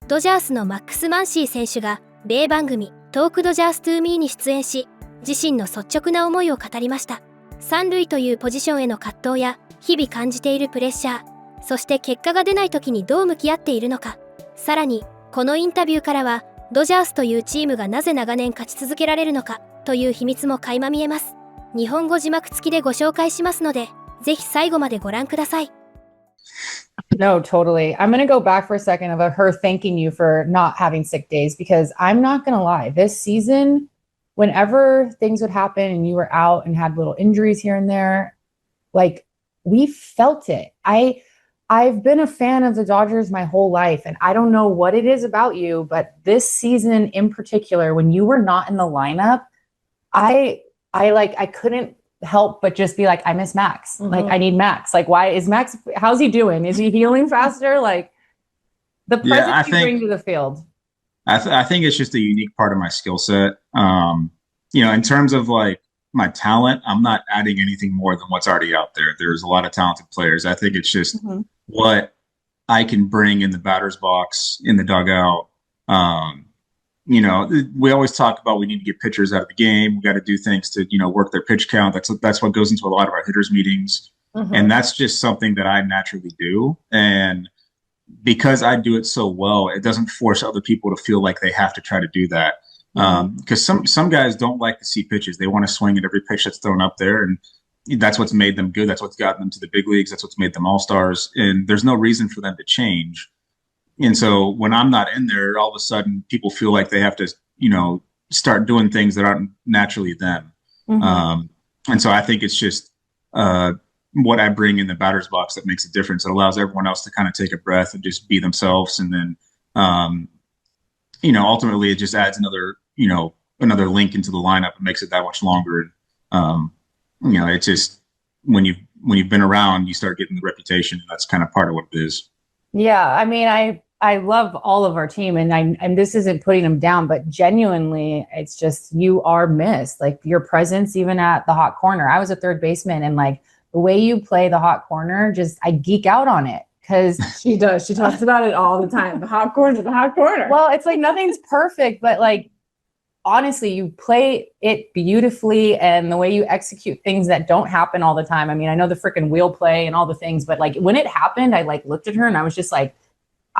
ドジャースのマックス・マンシー選手が米番組トークドジャーストゥーミーに出演し、自身の率直な思いを語りました。三塁というポジションへの葛藤や日々感じているプレッシャー、そして結果が出ない時にどう向き合っているのか。さらにこのインタビューからはドジャースというチームがなぜ長年勝ち続けられるのかという秘密も垣間見えます。日本語字幕付きでご紹介しますので、ぜひ最後までご覧ください。No, totally. I'm going to go back for a second about her thanking you for not having sick days, because I'm not going to lie. This season, whenever things would happen and you were out and had little injuries here and there, like, we felt it. I've been a fan of the Dodgers my whole life, and I don't know what it is about you, but this season in particular, when you were not in the lineup, I couldn't help but just be like, I miss Max. Like, I need Max. Like, why is Max, how's he doing? Is he healing faster? Like, the presence you bring to the field. I think it's just a unique part of my skill set. In terms of like my talent, I'm not adding anything more than what's already out there. There's a lot of talented players. I think it's just what I can bring in the batter's box, in the dugout. We always talk about we need to get pitchers out of the game. We got to do things to, work their pitch count. That's what goes into a lot of our hitters meetings. And that's just something that I naturally do. And because I do it so well, it doesn't force other people to feel like they have to try to do that. Because some guys don't like to see pitches. They want to swing at every pitch that's thrown up there. And that's what's made them good. That's what's gotten them to the big leagues. That's what's made them all-stars. And there's no reason for them to change. And so when I'm not in there, all of a sudden people feel like they have to, start doing things that aren't naturally them. And so I think it's just what I bring in the batter's box that makes a difference. It allows everyone else to kind of take a breath and just be themselves. And then, ultimately it just adds another link into the lineup and makes it that much longer. It's just when you've been around, you start getting the reputation. And that's kind of part of what it is. Yeah. I mean, I love all of our team, and this isn't putting them down, but genuinely, it's just, you are missed. Like, your presence, even at the hot corner. I was a third baseman, and like the way you play the hot corner, just, I geek out on it. Because she does. She talks about it all the time. The hot corner, the hot corner. Well, it's like nothing's perfect, but like, honestly, you play it beautifully, and the way you execute things that don't happen all the time. I mean, I know the freaking wheel play and all the things, but like when it happened, I like looked at her and I was just like,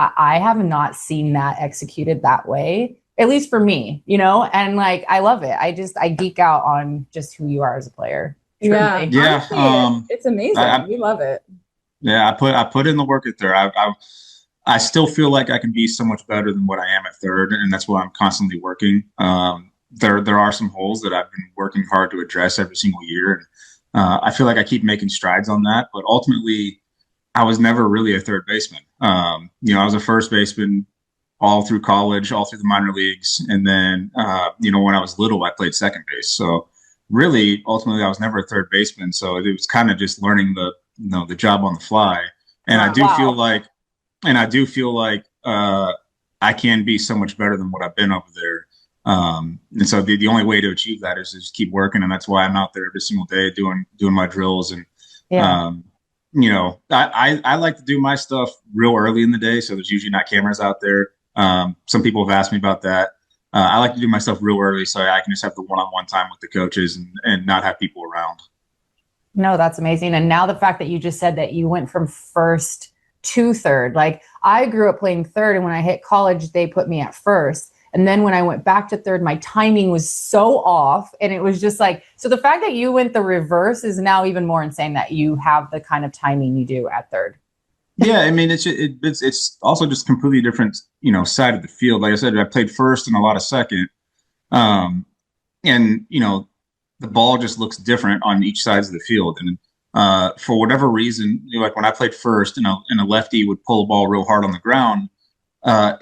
I have not seen that executed that way, at least for me, and like, I love it. I geek out on just who you are as a player. Truly. Yeah. Honestly, it's amazing. We love it. Yeah. I put in the work at third. I still feel like I can be so much better than what I am at third. And that's why I'm constantly working. There are some holes that I've been working hard to address every single year. I feel like I keep making strides on that, but ultimately I was never really a third baseman. I was a first baseman all through college, all through the minor leagues. And then, when I was little, I played second base. So really, ultimately, I was never a third baseman. So it was kind of just learning the job on the fly. And I do feel like I can be so much better than what I've been over there. And so the only way to achieve that is to just keep working. And that's why I'm out there every single day doing my drills. And, I like to do my stuff real early in the day. So there's usually not cameras out there. Some people have asked me about that. I like to do my stuff real early so I can just have the one-on-one time with the coaches and not have people around. No, that's amazing. And now the fact that you just said that you went from first to third, like, I grew up playing third, and when I hit college, they put me at first. And then when I went back to third, my timing was so off, and it was just like, so the fact that you went the reverse is now even more insane, that you have the kind of timing you do at third. Yeah, I mean, it's also just completely different, side of the field. Like I said, I played first and a lot of second, and the ball just looks different on each sides of the field. And for whatever reason, like when I played first, and a lefty would pull the ball real hard on the ground,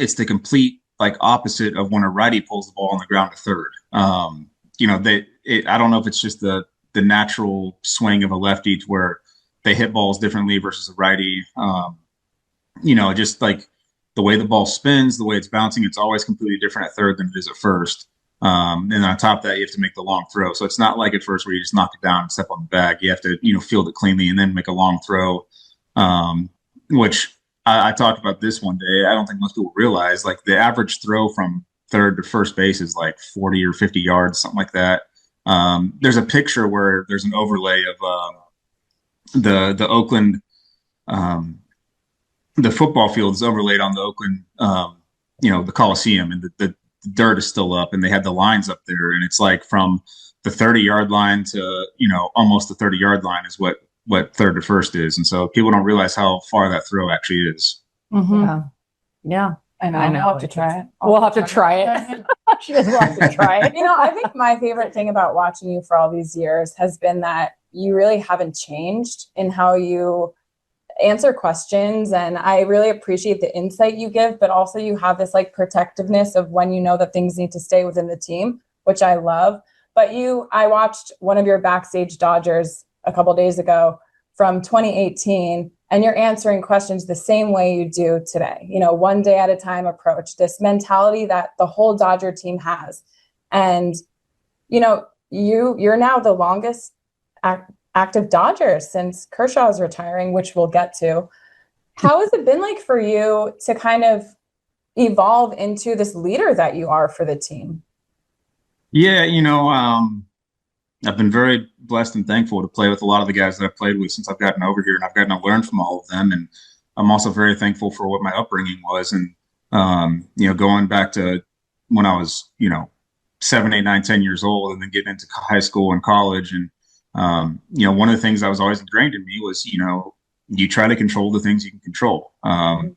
it's the complete opposite of when a righty pulls the ball on the ground to third. I don't know if it's just the natural swing of a lefty to where they hit balls differently versus a righty. Just like the way the ball spins, the way it's bouncing, it's always completely different at third than it is at first. And on top of that, you have to make the long throw. So it's not like at first where you just knock it down and step on the bag. You have to, field it cleanly and then make a long throw, which I talked about this one day. I don't think most people realize, like, the average throw from third to first base is like 40 or 50 yards, something like that. There's a picture where there's an overlay of the Oakland, the football field is overlaid on the Oakland, the Coliseum, and the dirt is still up, and they had the lines up there, and it's like from the 30-yard line to, almost the 30-yard line is what third to first is. And so people don't realize how far that throw actually is. Mm-hmm. Yeah. I know. We'll have to try it. We'll have to try it. She doesn't have to try it. I think my favorite thing about watching you for all these years has been that you really haven't changed in how you answer questions. And I really appreciate the insight you give, but also you have this like protectiveness of when you know that things need to stay within the team, which I love. But I watched one of your backstage Dodgers a couple of days ago from 2018, and you're answering questions the same way you do today, one day at a time approach, this mentality that the whole Dodger team has. And, you're now the longest active Dodger since Kershaw's retiring, which we'll get to. How has it been like for you to kind of evolve into this leader that you are for the team? Yeah, I've been very blessed and thankful to play with a lot of the guys that I've played with since I've gotten over here, and I've gotten to learn from all of them. And I'm also very thankful for what my upbringing was. And, going back to when I was, 7, 8, 9, 10 years old, and then getting into high school and college. And, one of the ththings that was always ingrained in me was, you try to control the things you can control. And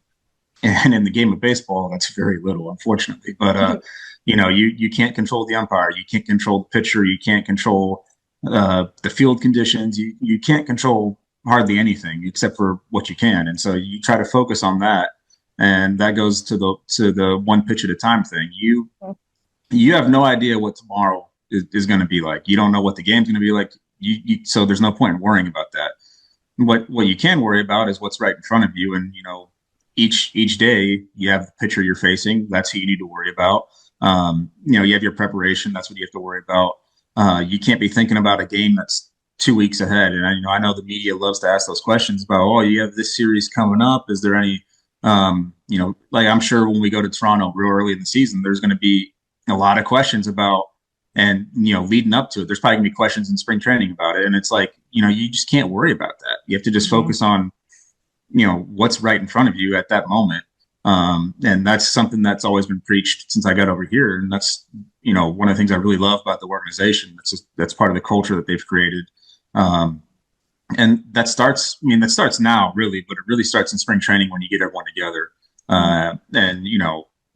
in the game of baseball, that's very little, unfortunately. But, you can't control the umpire. You can't control the pitcher. You can't control the field conditions. You can't control hardly anything except for what you can. And so you try to focus on that. And that goes to the one pitch at a time thing. You have no idea what tomorrow is going to be like. You don't know what the game's going to be like. So there's no point in worrying about that. What you can worry about is what's right in front of you. And, each day you have the pitcher you're facing. That's who you need to worry about. You have your preparation. That's what you have to worry about. You can't be thinking about a game that's 2 weeks ahead. And I know the media loves to ask those questions about, you have this series coming up. Is there any, like I'm sure when we go to Toronto real early in the season, there's going to be a lot of questions about, and, leading up to it, there's probably gonna be questions in spring training about it. And it's like, you just can't worry about that. You have to just focus on, what's right in front of you at that moment. And that's something that's always been preached since I got over here. And that's, one of the things I really love about the organization. That's part of the culture that they've created. And that starts now really, but it really starts in spring training when you get everyone together. And,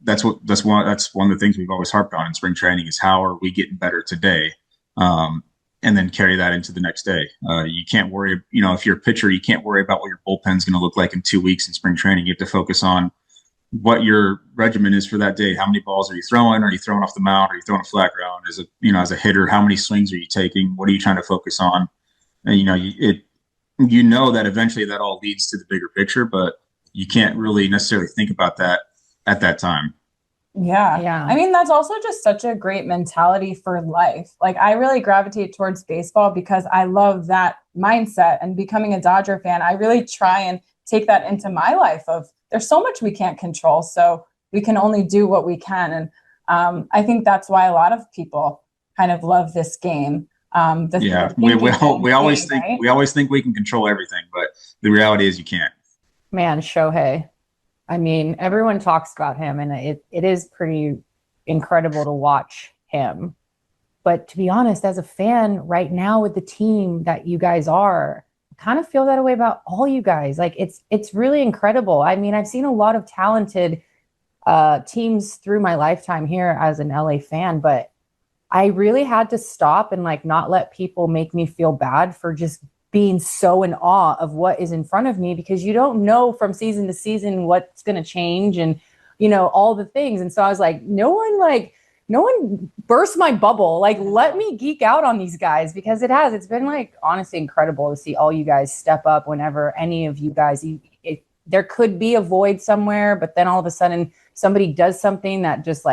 that's one of the things we've always harped on in spring training is how are we getting better today? And then carry that into the next day. You can't worry, if you're a pitcher, you can't worry about what your bullpen's going to look like in 2 weeks in spring training. You have to focus on what your regimen is for that day. How many balls are you throwing? Are you throwing off the mound? Are you throwing a flat ground? As a hitter, how many swings are you taking? What are you trying to focus on? And, that eventually that all leads to the bigger picture, but you can't really necessarily think about that at that time. Yeah. I mean, that's also just such a great mentality for life. Like I really gravitate towards baseball because I love that mindset, and becoming a Dodger fan, I really try and take that into my life of there's so much we can't control. So we can only do what we can. And I think that's why a lot of people kind of love this game. We always think we can control everything, but the reality is you can't. Man, Shohei. I mean, everyone talks about him, and it is pretty incredible to watch him. But to be honest, as a fan right now with the team that you guys are, I kind of feel that way about all you guys. Like it's really incredible. I mean, I've seen a lot of talented teams through my lifetime here as an LA fan, but I really had to stop and not let people make me feel bad for just being so in awe of what is in front of me, because you don't know from season to season what's going to change and, all the things. And so I was like, no one burst my bubble. Let me geek out on these guys, because it's been honestly incredible to see all you guys step up whenever any of you guys, there could be a void somewhere, but then all of a sudden somebody does something that just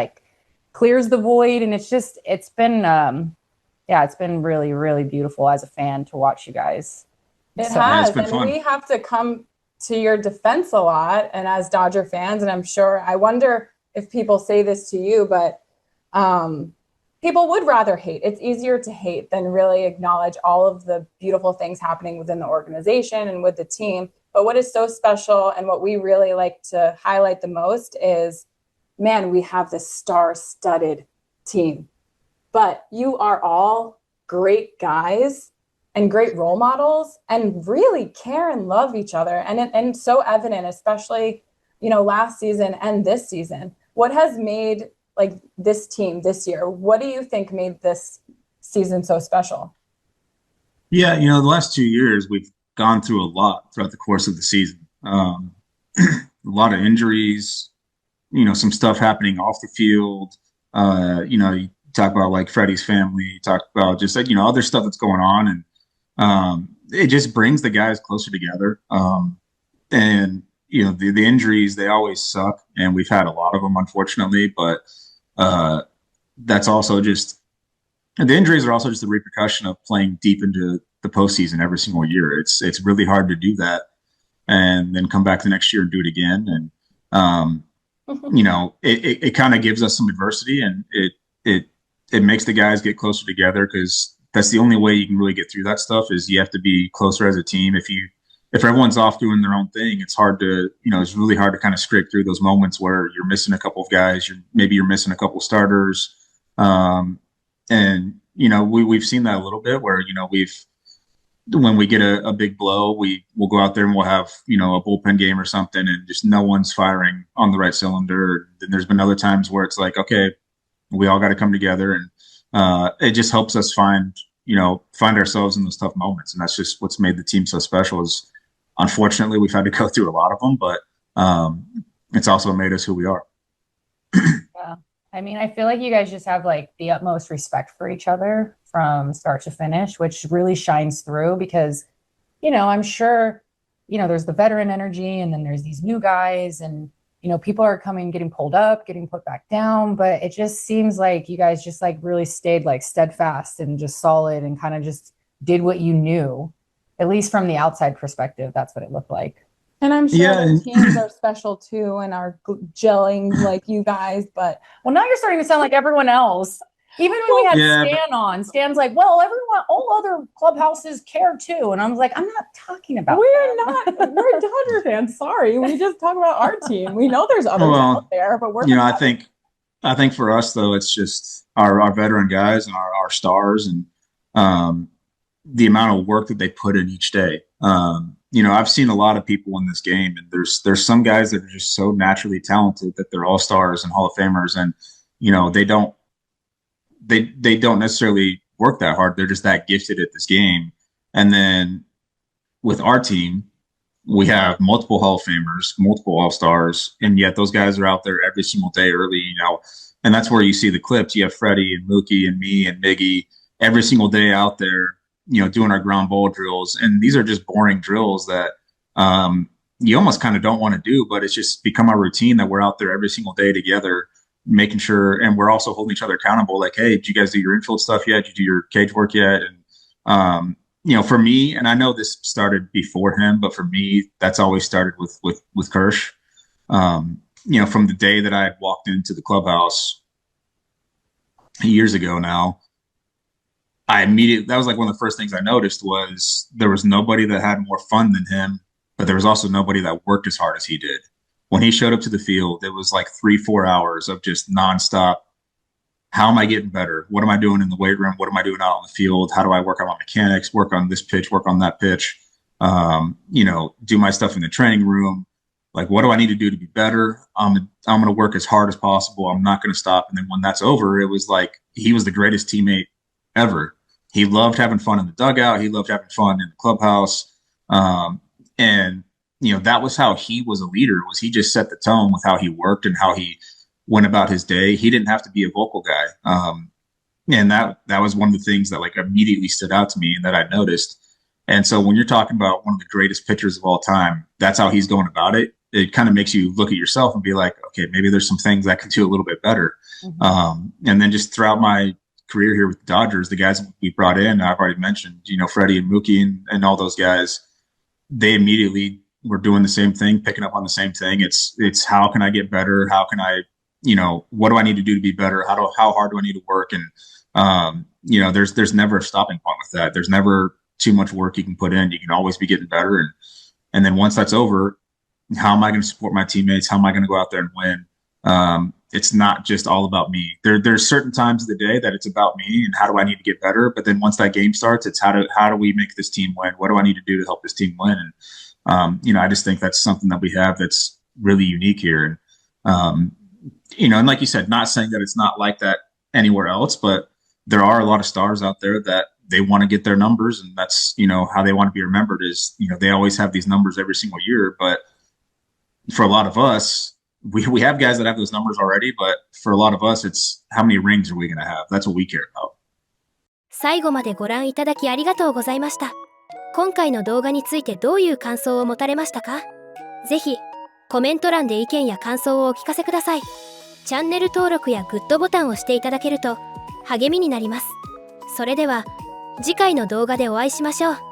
clears the void. And it's been really, really beautiful as a fan to watch you guys. It has. It's been fun. We have to come to your defense a lot, and as Dodger fans, and I wonder if people say this to you, but people would rather hate. It's easier to hate than really acknowledge all of the beautiful things happening within the organization and with the team. But what is so special and what we really like to highlight the most is, man, we have this star-studded team. But you are all great guys and great role models and really care and love each other. And so evident, especially, last season and this season. What has made this team this year? What do you think made this season so special? Yeah, the last 2 years we've gone through a lot throughout the course of the season. A lot of injuries, some stuff happening off the field. You talk about Freddie's family, you talk about just other stuff that's going on, and it just brings the guys closer together. And the injuries, they always suck, and we've had a lot of them, unfortunately. But that's also just the injuries are also just the repercussion of playing deep into the postseason every single year. It's really hard to do that and then come back the next year and do it again. And it kind of gives us some adversity, and it makes the guys get closer together, because that's the only way you can really get through that stuff, is you have to be closer as a team. If everyone's off doing their own thing, it's hard to, it's really hard to kind of scrape through those moments where you're missing a couple of guys, you're missing a couple of starters. And we've seen that a little bit where, when we get a big blow, we'll go out there and we'll have, a bullpen game or something, and just no one's firing on the right cylinder. Then there's been other times where it's like, okay, we all got to come together, and it just helps us find ourselves in those tough moments. And that's just what's made the team so special. Is unfortunately we've had to go through a lot of them, but it's also made us who we are. Yeah. I mean, I feel like you guys just have the utmost respect for each other from start to finish, which really shines through, because, I'm sure, there's the veteran energy, and then there's these new guys, and, people are getting pulled up, getting put back down, but it just seems like you guys just really stayed steadfast and just solid, and kind of just did what you knew, at least from the outside perspective. That's what it looked like. And I'm sure the teams are special too, and are gelling like you guys. But now you're starting to sound like everyone else. Even when we had Stan on, Stan's like, well, everyone, all other clubhouses care too. And I was like, I'm not talking about we're Dodger fans. Sorry. We just talk about our team. We know there's others out there, but we're I think for us though, it's just our veteran guys and our stars, and the amount of work that they put in each day. I've seen a lot of people in this game, and there's some guys that are just so naturally talented that they're all stars and Hall of Famers, and they don't necessarily work that hard. They're just that gifted at this game. And then with our team, we have multiple Hall of Famers, multiple All-Stars, and yet those guys are out there every single day early, and that's where you see the clips. You have Freddie and Mookie and me and Miggy every single day out there, doing our ground ball drills. And these are just boring drills that you almost kind of don't want to do, but it's just become our routine that we're out there every single day together, making sure, and we're also holding each other accountable. Like, hey, did you guys do your infield stuff yet? Did you do your cage work yet? And, for me, and I know this started before him, but for me, that's always started with Kirsch. From the day that I had walked into the clubhouse years ago now, that was one of the first things I noticed was there was nobody that had more fun than him, but there was also nobody that worked as hard as he did. When he showed up to the field, it was 3-4 hours of just nonstop. How am I getting better? What am I doing in the weight room? What am I doing out on the field? How do I work on my mechanics, work on this pitch, work on that pitch? Do my stuff in the training room. What do I need to do to be better? I'm going to work as hard as possible. I'm not going to stop. And then when that's over, it was he was the greatest teammate ever. He loved having fun in the dugout. He loved having fun in the clubhouse. And that was how he was a leader, was he just set the tone with how he worked and how he went about his day. He didn't have to be a vocal guy. And that was one of the things that immediately stood out to me and that I noticed. And so when you're talking about one of the greatest pitchers of all time, that's how he's going about it. It kind of makes you look at yourself and be like, okay, maybe there's some things I could do a little bit better. Mm-hmm. And then just throughout my career here with the Dodgers, the guys we brought in, I've already mentioned, Freddie and Mookie and all those guys, they immediately we're doing the same thing, picking up on the same thing. It's how can I get better? How can I, what do I need to do to be better? How hard do I need to work? And, there's never a stopping point with that. There's never too much work you can put in. You can always be getting better. And then once that's over, how am I going to support my teammates? How am I going to go out there and win? It's not just all about me. There's certain times of the day that it's about me and how do I need to get better. But then once that game starts, it's how do we make this team win? What do I need to do to help this team win? And, I just think that's something that we have that's really unique here. And, and like you said, not saying that it's not like that anywhere else, but there are a lot of stars out there that they want to get their numbers, and that's, how they want to be remembered is, they always have these numbers every single year. But for a lot of us, we have guys that have those numbers already, but for a lot of us, it's how many rings are we going to have? That's what we care about. 最後までご覧いただきありがとうございました。今回の動画についてどういう感想を持たれましたか？ぜひコメント欄で意見や感想をお聞かせください。チャンネル登録やグッドボタンを押していただけると励みになります。それでは次回の動画でお会いしましょう。